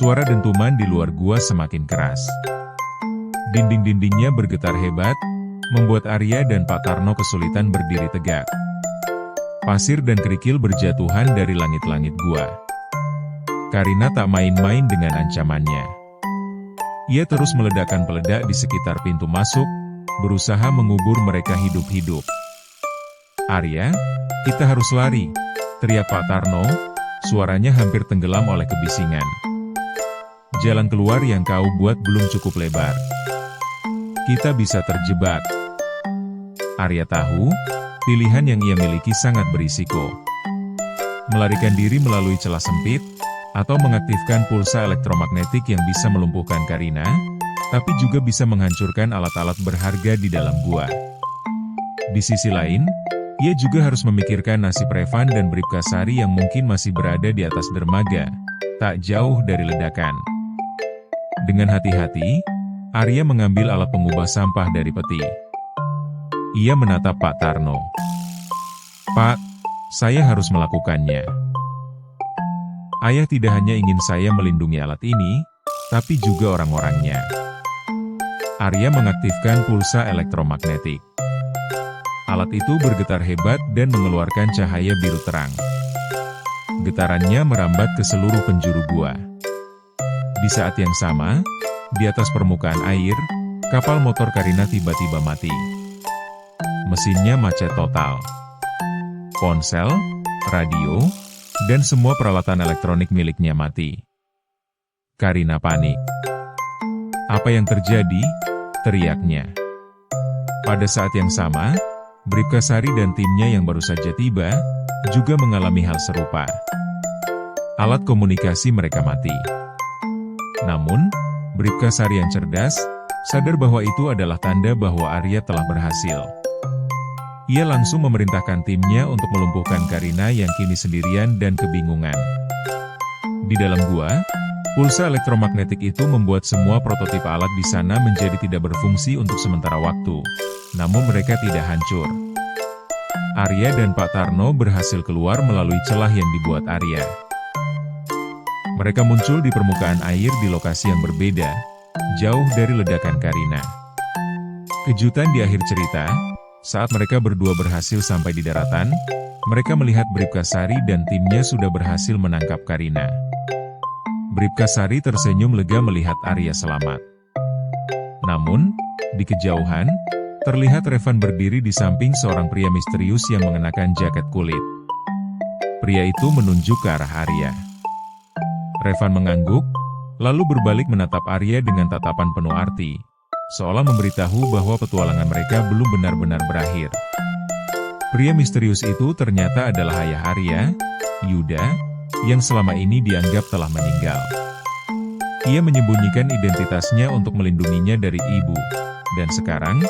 Suara dentuman di luar gua semakin keras. Dinding-dindingnya bergetar hebat, membuat Arya dan Pak Tarno kesulitan berdiri tegak. Pasir dan kerikil berjatuhan dari langit-langit gua. Karina tak main-main dengan ancamannya. Ia terus meledakkan peledak di sekitar pintu masuk, berusaha mengubur mereka hidup-hidup. "Arya, kita harus lari," teriak Pak Tarno, suaranya hampir tenggelam oleh kebisingan. "Jalan keluar yang kau buat belum cukup lebar. Kita bisa terjebak." Arya tahu, pilihan yang ia miliki sangat berisiko. Melarikan diri melalui celah sempit, atau mengaktifkan pulsa elektromagnetik yang bisa melumpuhkan Karina, tapi juga bisa menghancurkan alat-alat berharga di dalam gua. Di sisi lain, ia juga harus memikirkan nasib Revan dan Bribka Sari yang mungkin masih berada di atas dermaga, tak jauh dari ledakan. Dengan hati-hati, Arya mengambil alat pengubah sampah dari peti. Ia menatap Pak Tarno. "Pak, saya harus melakukannya. Ayah tidak hanya ingin saya melindungi alat ini, tapi juga orang-orangnya." Arya mengaktifkan pulsa elektromagnetik. Alat itu bergetar hebat dan mengeluarkan cahaya biru terang. Getarannya merambat ke seluruh penjuru gua. Di saat yang sama, di atas permukaan air, kapal motor Karina tiba-tiba mati. Mesinnya macet total. Ponsel, radio, dan semua peralatan elektronik miliknya mati. Karina panik. "Apa yang terjadi?" teriaknya. Pada saat yang sama, Bribka Sari dan timnya yang baru saja tiba, juga mengalami hal serupa. Alat komunikasi mereka mati. Namun, Bribka Sari yang cerdas, sadar bahwa itu adalah tanda bahwa Arya telah berhasil. Ia langsung memerintahkan timnya untuk melumpuhkan Karina yang kini sendirian dan kebingungan. Di dalam gua, pulsa elektromagnetik itu membuat semua prototip alat di sana menjadi tidak berfungsi untuk sementara waktu. Namun mereka tidak hancur. Arya dan Pak Tarno berhasil keluar melalui celah yang dibuat Arya. Mereka muncul di permukaan air di lokasi yang berbeda, jauh dari ledakan Karina. Kejutan di akhir cerita, saat mereka berdua berhasil sampai di daratan, mereka melihat Bribka Sari dan timnya sudah berhasil menangkap Karina. Bribka Sari tersenyum lega melihat Arya selamat. Namun, di kejauhan, terlihat Revan berdiri di samping seorang pria misterius yang mengenakan jaket kulit. Pria itu menunjuk ke arah Arya. Revan mengangguk, lalu berbalik menatap Arya dengan tatapan penuh arti, seolah memberitahu bahwa petualangan mereka belum benar-benar berakhir. Pria misterius itu ternyata adalah ayah Arya, Yuda, yang selama ini dianggap telah meninggal. Ia menyembunyikan identitasnya untuk melindunginya dari ibu, dan sekarang,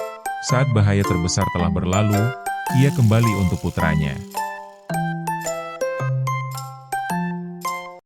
saat bahaya terbesar telah berlalu, ia kembali untuk putranya.